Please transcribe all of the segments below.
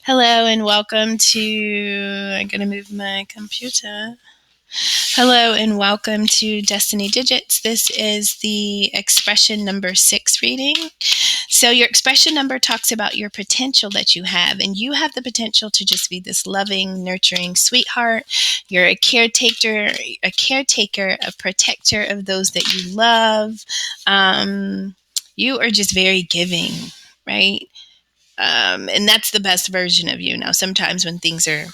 Hello and welcome to. I'm going to move my computer. Hello and welcome to Destiny Digits. This is the expression number 6 reading. So, your expression number talks about your potential that you have, and you have the potential to just be this loving, nurturing sweetheart. You're a caretaker, a protector of those that you love. You are just very giving, right? And that's the best version of you. Now, sometimes when things are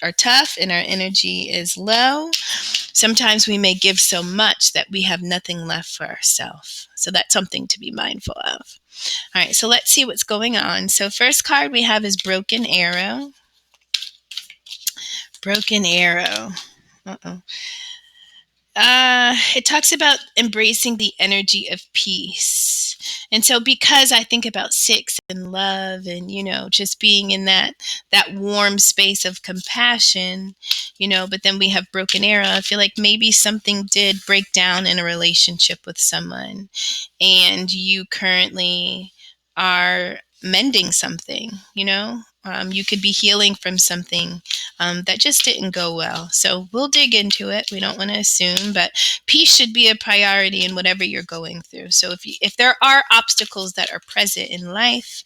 are tough and our energy is low, sometimes we may give so much that we have nothing left for ourselves. So that's something to be mindful of. All right, so let's see what's going on. So first card we have is Broken Arrow. Broken Arrow. Uh-oh. It talks about embracing the energy of peace. And so because I think about 6 and love and, just being in that warm space of compassion, but then we have Broken Arrow. I feel like maybe something did break down in a relationship with someone and you currently are mending something, you could be healing from something that just didn't go well. So we'll dig into it. We don't want to assume, but peace should be a priority in whatever you're going through. So if there are obstacles that are present in life,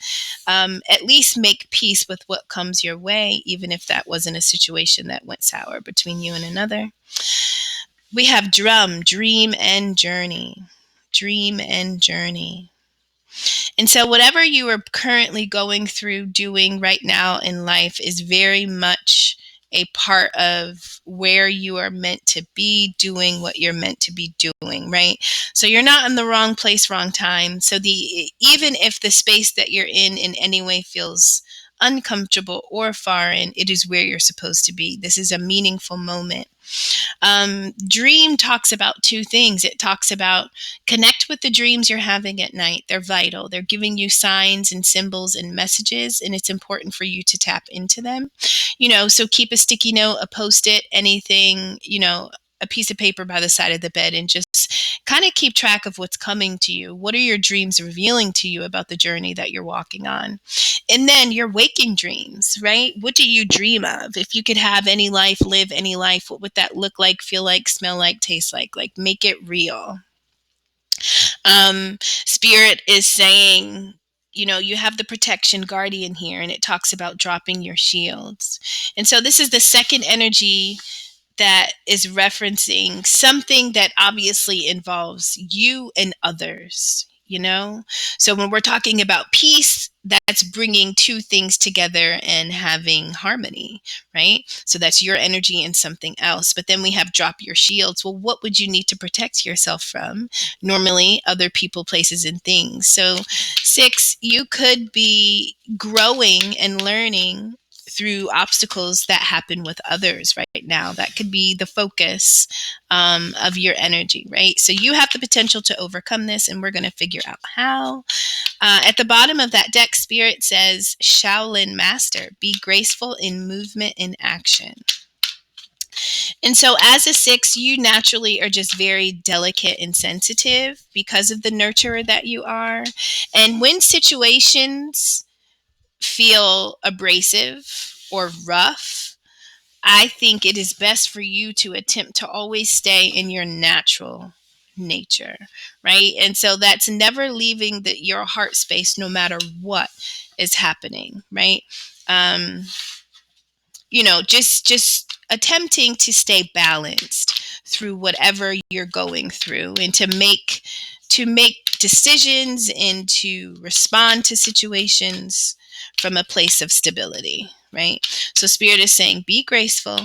at least make peace with what comes your way, even if that wasn't a situation that went sour between you and another. We have Dream and Journey. Dream and Journey. And so whatever you are currently going through, doing right now in life is very much a part of where you are meant to be, doing what you're meant to be doing, right? So you're not in the wrong place, wrong time. So even if the space that you're in any way feels uncomfortable or foreign, it is where you're supposed to be. This is a meaningful moment. Dream talks about 2 things. It talks about connect with the dreams you're having at night. They're vital. They're giving you signs and symbols and messages, and it's important for you to tap into them. So keep a sticky note, a Post-it, anything, a piece of paper by the side of the bed, and just kind of keep track of what's coming to you. What are your dreams revealing to you about the journey that you're walking on? And then your waking dreams, right? What do you dream of? If you could have any life, live any life, what would that look like, feel like, smell like, taste like? Like, make it real. Spirit is saying, you have the protection guardian here, and it talks about dropping your shields. And so this is the second energy that is referencing something that obviously involves you and others, So when we're talking about peace, that's bringing 2 things together and having harmony, right? So that's your energy and something else. But then we have drop your shields. Well, what would you need to protect yourself from? Normally, other people, places, and things. So 6, you could be growing and learning through obstacles that happen with others right now. That could be the focus of your energy, right? So you have the potential to overcome this, and we're going to figure out how. At the bottom of that deck, Spirit says, Shaolin Master, be graceful in movement and action. And so as a 6, you naturally are just very delicate and sensitive because of the nurturer that you are. And when situations feel abrasive or rough, I think it is best for you to attempt to always stay in your natural nature, right? And so that's never leaving your heart space no matter what is happening, right? Just attempting to stay balanced through whatever you're going through, and to make decisions and to respond to situations from a place of stability, right? So Spirit is saying, be graceful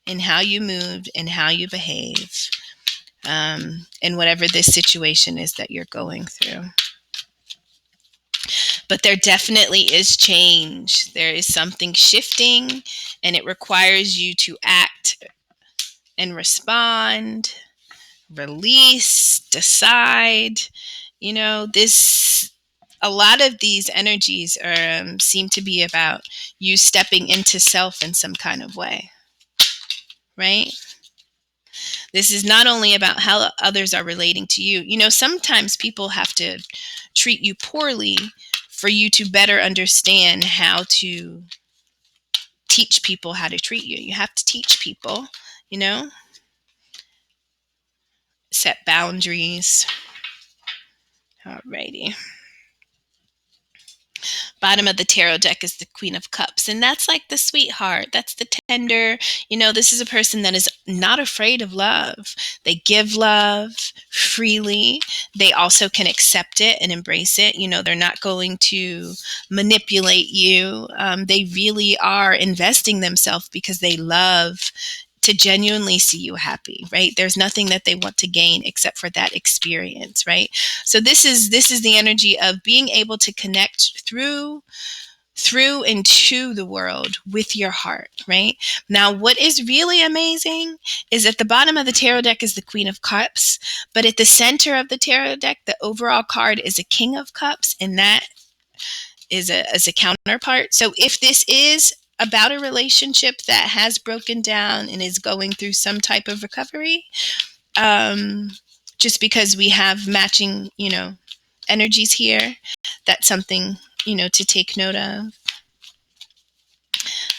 in how you move and how you behave, in whatever this situation is that you're going through. But there definitely is change. There is something shifting, and it requires you to act and respond, release, decide. A lot of these energies seem to be about you stepping into self in some kind of way, right? This is not only about how others are relating to you. Sometimes people have to treat you poorly for you to better understand how to teach people how to treat you. You have to teach people, you know, set boundaries. Alrighty. Bottom of the tarot deck is the Queen of Cups, and that's like the sweetheart. That's the tender. This is a person that is not afraid of love. They give love freely. They also can accept it and embrace it. They're not going to manipulate you. They really are investing themselves because they love to genuinely see you happy, right? There's nothing that they want to gain except for that experience, right? So this is the energy of being able to connect through and to the world with your heart, right? Now, what is really amazing is at the bottom of the tarot deck is the Queen of Cups, but at the center of the tarot deck, the overall card is a King of Cups, and that is a counterpart. So if this is about a relationship that has broken down and is going through some type of recovery, just because we have matching, energies here, that's something, to take note of.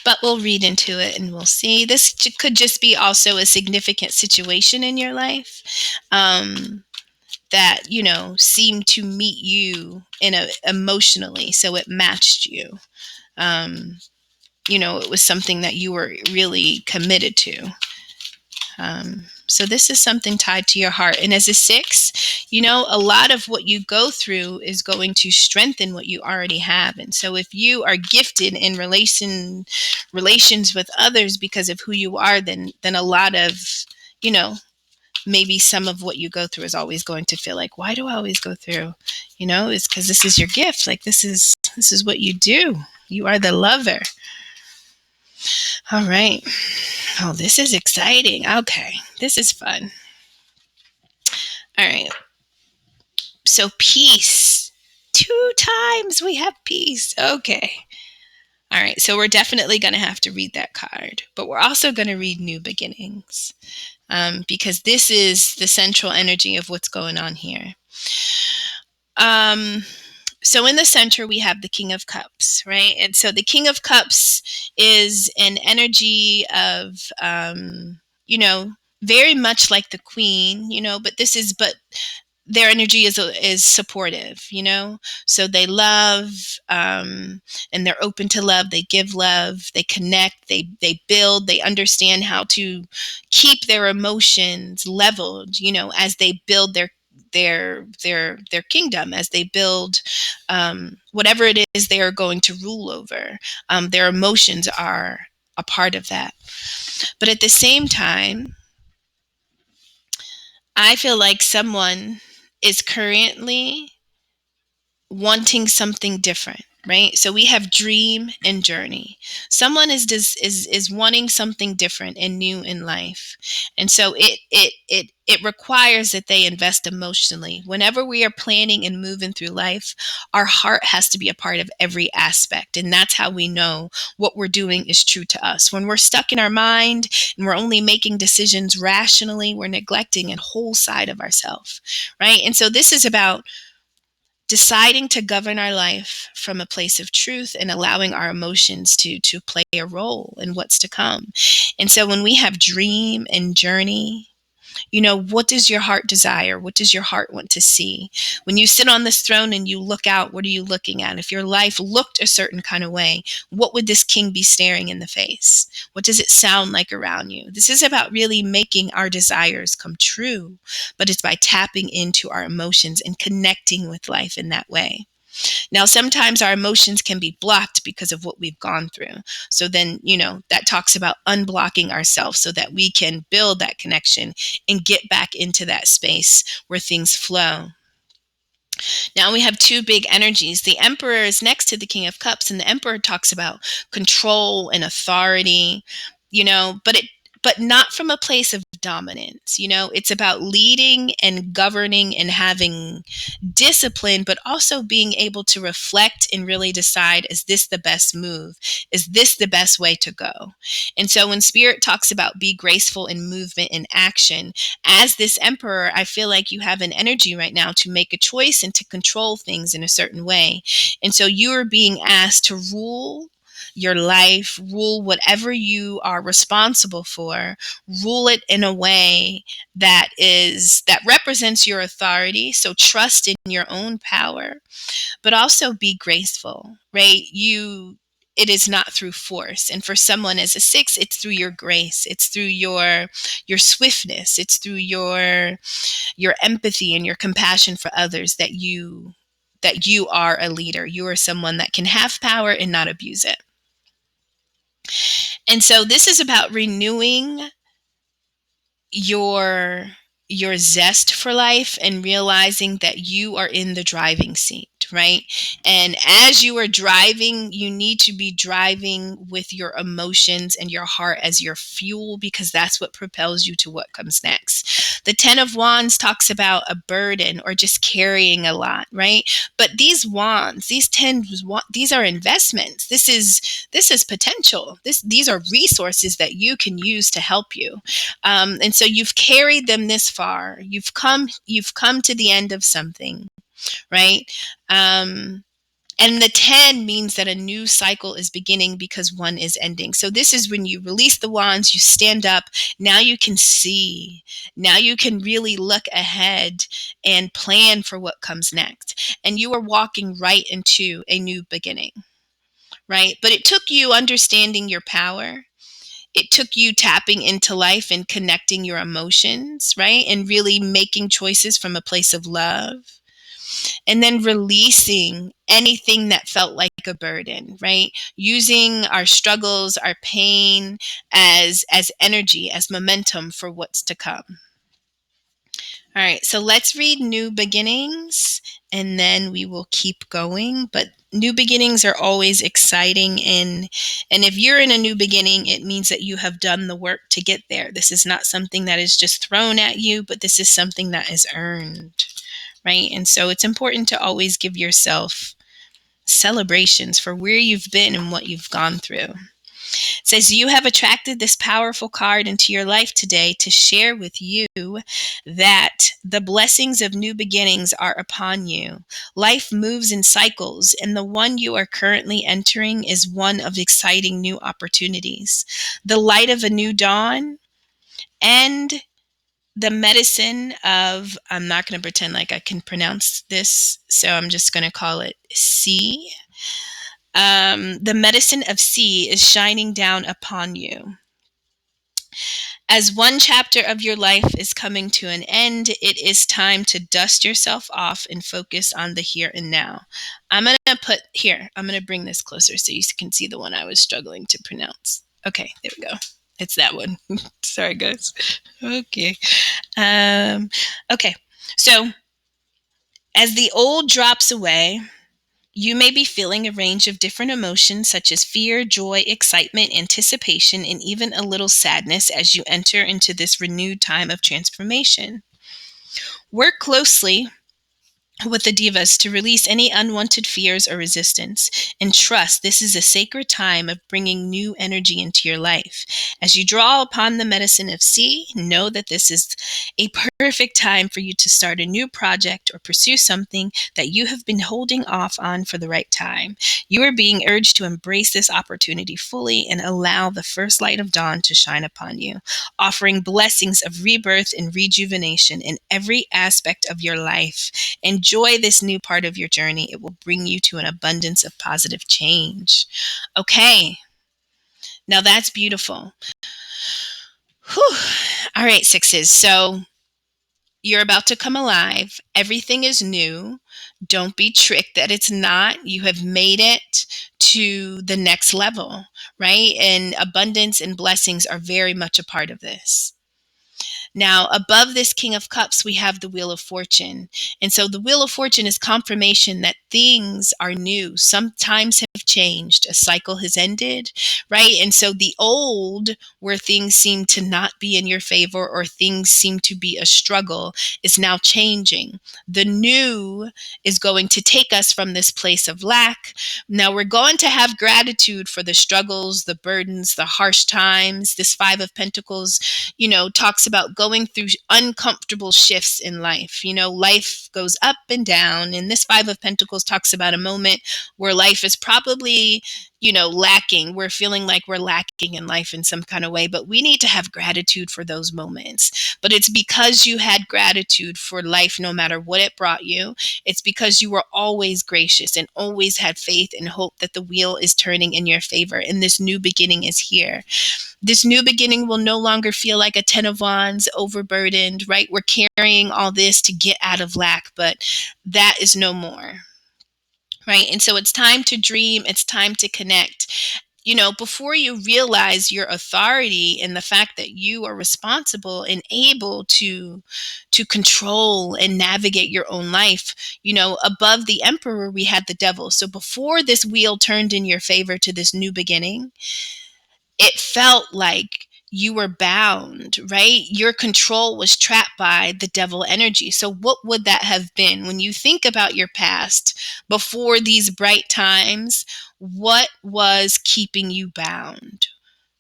But we'll read into it and we'll see. This could just be also a significant situation in your life that, seemed to meet you emotionally. So it matched you. It was something that you were really committed to. So this is something tied to your heart. And as a 6, a lot of what you go through is going to strengthen what you already have. And so if you are gifted in relations with others because of who you are, then a lot of, maybe some of what you go through is always going to feel like, why do I always go through? It's because this is your gift. Like this is what you do. You are the lover. All right. Oh, this is exciting. Okay. This is fun. All right. So peace. 2 times we have peace. Okay. All right. So we're definitely going to have to read that card, but we're also going to read new beginnings because this is the central energy of what's going on here. So in the center, we have the King of Cups, right? And so the King of Cups is an energy of, very much like the Queen, but their energy is supportive, so they love, and they're open to love. They give love, they connect, they build, they understand how to keep their emotions leveled, as they build their kingdom, as they build whatever it is they are going to rule over. Their emotions are a part of that. But at the same time, I feel like someone is currently wanting something different, right? So we have dream and journey. Someone is wanting something different and new in life. And so it requires that they invest emotionally. Whenever we are planning and moving through life, our heart has to be a part of every aspect. And that's how we know what we're doing is true to us. When we're stuck in our mind and we're only making decisions rationally, we're neglecting a whole side of ourselves, right? And so this is about deciding to govern our life from a place of truth and allowing our emotions to play a role in what's to come. And so when we have dream and journey, what does your heart desire? What does your heart want to see? When you sit on this throne and you look out, what are you looking at? If your life looked a certain kind of way, what would this king be staring in the face? What does it sound like around you? This is about really making our desires come true, but it's by tapping into our emotions and connecting with life in that way. Now, sometimes our emotions can be blocked because of what we've gone through. So then, that talks about unblocking ourselves so that we can build that connection and get back into that space where things flow. Now we have 2 big energies. The Emperor is next to the King of Cups, and the Emperor talks about control and authority, but but not from a place of dominance. It's about leading and governing and having discipline, but also being able to reflect and really decide, is this the best move? Is this the best way to go? And so when Spirit talks about be graceful in movement and action, as this emperor, I feel like you have an energy right now to make a choice and to control things in a certain way. And so you are being asked to rule your life, rule whatever you are responsible for, rule it in a way that represents your authority. So trust in your own power, but also be graceful, right? It is not through force. And for someone as a 6, it's through your grace. It's through your swiftness. It's through your empathy and your compassion for others that you are a leader. You are someone that can have power and not abuse it. And so this is about renewing your zest for life and realizing that you are in the driving seat, right? And as you are driving, you need to be driving with your emotions and your heart as your fuel, because that's what propels you to what comes next. The 10 of Wands talks about a burden or just carrying a lot, right? But these wands, these are investments. This is potential. These are resources that you can use to help you. And so you've carried them this far. You've come to the end of something, right? And the 10 means that a new cycle is beginning because one is ending. So this is when you release the wands, you stand up. Now you can see. Now you can really look ahead and plan for what comes next. And you are walking right into a new beginning, right? But it took you understanding your power. It took you tapping into life and connecting your emotions, right? And really making choices from a place of love. And then releasing anything that felt like a burden, right? Using our struggles, our pain as energy, as momentum for what's to come. All right, so let's read New Beginnings and then we will keep going. But new beginnings are always exciting, and if you're in a new beginning, it means that you have done the work to get there. This is not something that is just thrown at you, but this is something that is earned, right? And so it's important to always give yourself celebrations for where you've been and what you've gone through. It says, you have attracted this powerful card into your life today to share with you that the blessings of new beginnings are upon you. Life moves in cycles, and the one you are currently entering is one of exciting new opportunities. The light of a new dawn and the medicine of, I'm not going to pretend like I can pronounce this, so I'm just going to call it C. The medicine of C is shining down upon you. As one chapter of your life is coming to an end, it is time to dust yourself off and focus on the here and now. I'm going to bring this closer so you can see the one I was struggling to pronounce. Okay, there we go. It's that one. Sorry, guys. Okay. Okay. So as the old drops away, you may be feeling a range of different emotions such as fear, joy, excitement, anticipation, and even a little sadness as you enter into this renewed time of transformation. Work closely with the divas to release any unwanted fears or resistance, and trust this is a sacred time of bringing new energy into your life. As you draw upon the medicine of C, know that this is a perfect time for you to start a new project or pursue something that you have been holding off on for the right time. You are being urged to embrace this opportunity fully and allow the first light of dawn to shine upon you, offering blessings of rebirth and rejuvenation in every aspect of your life. Enjoy this new part of your journey. It will bring you to an abundance of positive change. Okay. Now that's beautiful. Whew. All right, 6s. So you're about to come alive. Everything is new. Don't be tricked that it's not. You have made it to the next level, right? And abundance and blessings are very much a part of this. Now, above this King of Cups, we have the Wheel of Fortune. And so the Wheel of Fortune is confirmation that things are new. Some times have changed. A cycle has ended, right? And so the old, where things seem to not be in your favor or things seem to be a struggle, is now changing. The new is going to take us from this place of lack. Now we're going to have gratitude for the struggles, the burdens, the harsh times. This Five of Pentacles, talks about going through uncomfortable shifts in life. Life goes up and down. And this Five of Pentacles talks about a moment where life is probably, lacking. We're feeling like we're lacking in life in some kind of way, but we need to have gratitude for those moments. But it's because you had gratitude for life, no matter what it brought you. It's because you were always gracious and always had faith and hope that the wheel is turning in your favor. And this new beginning is here. This new beginning will no longer feel like a 10 of Wands, overburdened, right? We're carrying all this to get out of lack, but that is no more, right? And so it's time to dream. It's time to connect. Before you realize your authority and the fact that you are responsible and able to control and navigate your own life, above the Emperor, we had the Devil. So before this wheel turned in your favor to this new beginning, it felt like you were bound, right? Your control was trapped by the devil energy. So what would that have been? When you think about your past before these bright times, what was keeping you bound?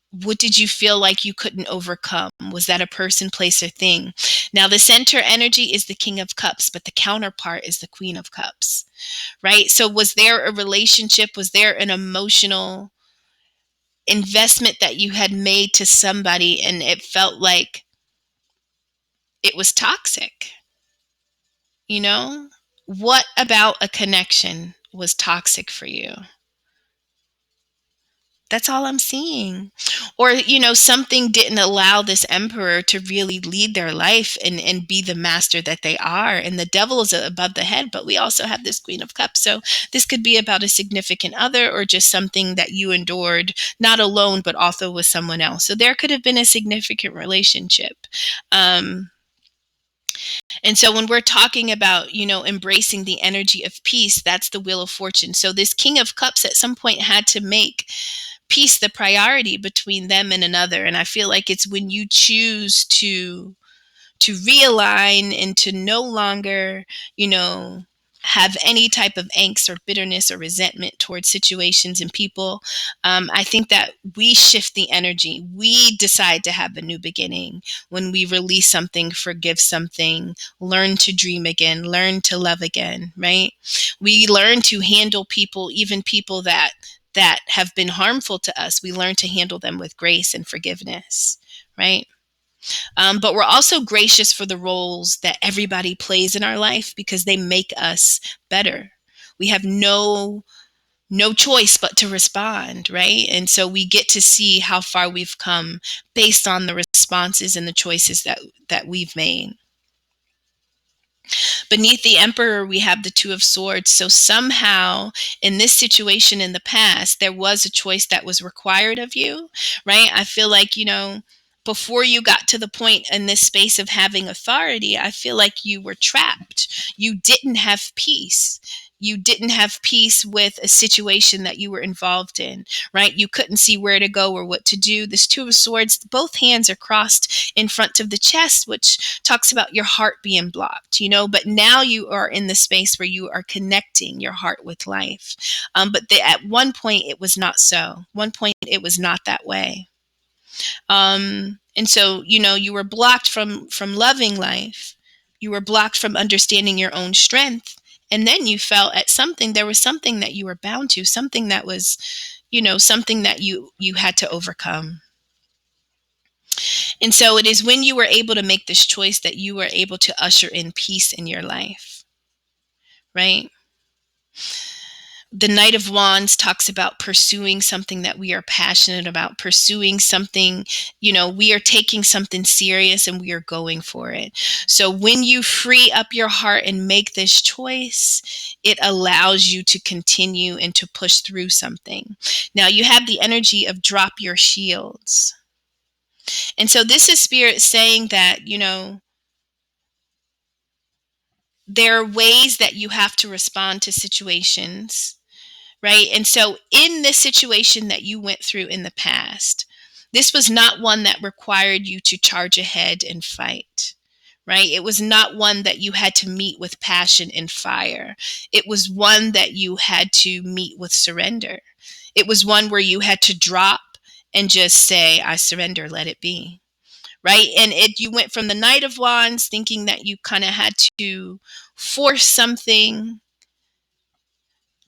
What did you feel like you couldn't overcome? Was that a person, place, or thing? Now, the center energy is the King of Cups, but the counterpart is the Queen of Cups, right? So was there a relationship? Was there an emotional investment that you had made to somebody and it felt like it was toxic? What about a connection was toxic for you? That's all I'm seeing. Or, something didn't allow this emperor to really lead their life and be the master that they are. And the devil is above the head, but we also have this Queen of Cups. So this could be about a significant other or just something that you endured, not alone, but also with someone else. So there could have been a significant relationship. And so when we're talking about, embracing the energy of peace, that's the Wheel of Fortune. So this King of Cups at some point had to make peace the priority between them and another. And I feel like it's when you choose to realign and to no longer, have any type of angst or bitterness or resentment towards situations and people. I think that we shift the energy. We decide to have a new beginning when we release something, forgive something, learn to dream again, learn to love again, right? We learn to handle people, even people that have been harmful to us. We learn to handle them with grace and forgiveness, right? But we're also gracious for the roles that everybody plays in our life because they make us better. We have no choice but to respond, right? And so we get to see how far we've come based on the responses and the choices that we've made. Beneath the Emperor, we have the Two of Swords. So somehow in this situation in the past, there was a choice that was required of you, right? I feel like, before you got to the point in this space of having authority, I feel like you were trapped. You didn't have peace. You didn't have peace with a situation that you were involved in, right? You couldn't see where to go or what to do. This Two of Swords, both hands are crossed in front of the chest, which talks about your heart being blocked, but now you are in the space where you are connecting your heart with life. But at one point, it was not so. One point, it was not that way. And so, you were blocked from loving life. You were blocked from understanding your own strength. And then you felt there was something that you were bound to, something that was, something that you had to overcome. And so it is when you were able to make this choice that you were able to usher in peace in your life, right? The Knight of Wands talks about pursuing something that we are passionate about, pursuing something, we are taking something serious and we are going for it. So when you free up your heart and make this choice, it allows you to continue and to push through something. Now you have the energy of drop your shields. And so this is Spirit saying that, there are ways that you have to respond to situations, right? And so in this situation that you went through in the past, this was not one that required you to charge ahead and fight, right? It was not one that you had to meet with passion and fire. It was one that you had to meet with surrender. It was one where you had to drop and just say, I surrender, let it be. Right. And you went from the Knight of Wands thinking that you kind of had to force something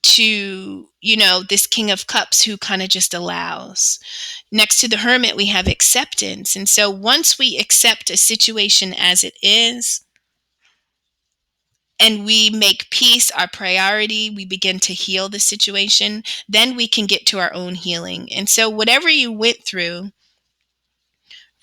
to, this King of Cups who kind of just allows. Next to the Hermit, we have acceptance. And so once we accept a situation as it is, and we make peace our priority, we begin to heal the situation, then we can get to our own healing. And so whatever you went through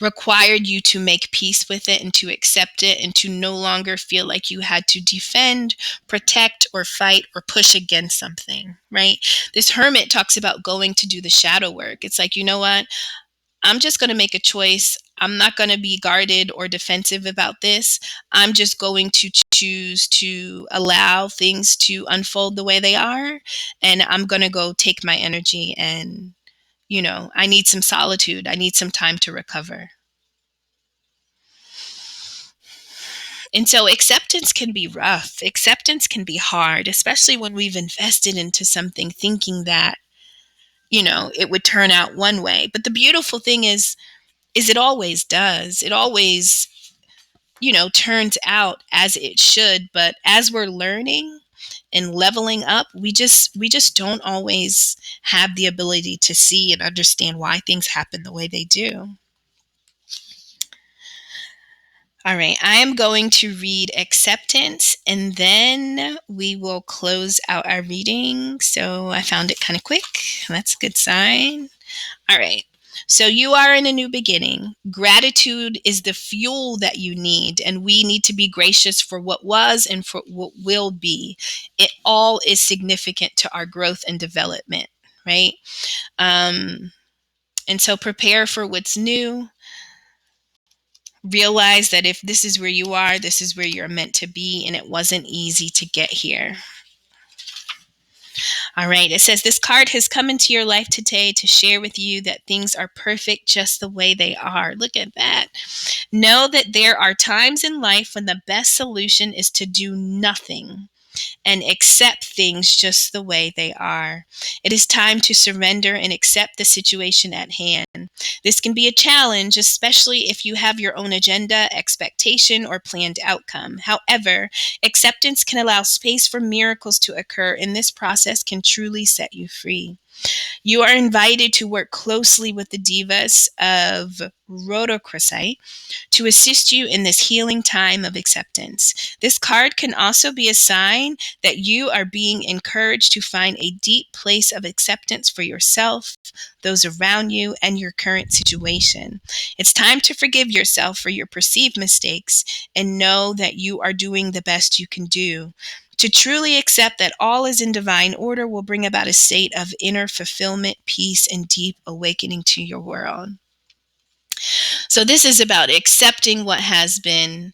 required you to make peace with it and to accept it and to no longer feel like you had to defend, protect, or fight or push against something, right? This Hermit talks about going to do the shadow work. It's like, you know what? I'm just going to make a choice. I'm not going to be guarded or defensive about this. I'm just going to choose to allow things to unfold the way they are. And I'm going to go take my energy and, I need some solitude. I need some time to recover. And so acceptance can be rough. Acceptance can be hard, especially when we've invested into something thinking that, it would turn out one way. But the beautiful thing is it always does. It always, turns out as it should. But as we're learning and leveling up, we just don't always have the ability to see and understand why things happen the way they do. All right, I am going to read acceptance and then we will close out our reading. So I found it kind of quick. That's a good sign. All right. So you are in a new beginning. Gratitude is the fuel that you need, and we need to be gracious for what was and for what will be. It all is significant to our growth and development, right? And so prepare for what's new. Realize that if this is where you are, this is where you're meant to be, and it wasn't easy to get here. All right, it says this card has come into your life today to share with you that things are perfect just the way they are. Look at that. Know that there are times in life when the best solution is to do nothing and accept things just the way they are. It is time to surrender and accept the situation at hand. This can be a challenge, especially if you have your own agenda, expectation, or planned outcome. However, acceptance can allow space for miracles to occur, and this process can truly set you free. You are invited to work closely with the divas of Rhodochrosite to assist you in this healing time of acceptance. This card can also be a sign that you are being encouraged to find a deep place of acceptance for yourself, those around you, and your current situation. It's time to forgive yourself for your perceived mistakes and know that you are doing the best you can do. To truly accept that all is in divine order will bring about a state of inner fulfillment, peace, and deep awakening to your world. So this is about accepting what has been,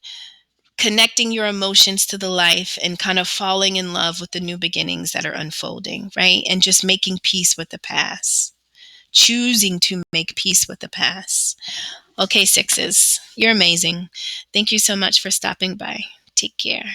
connecting your emotions to the life, and kind of falling in love with the new beginnings that are unfolding, right? And just making peace with the past. Choosing to make peace with the past. Okay, sixes, you're amazing. Thank you so much for stopping by. Take care.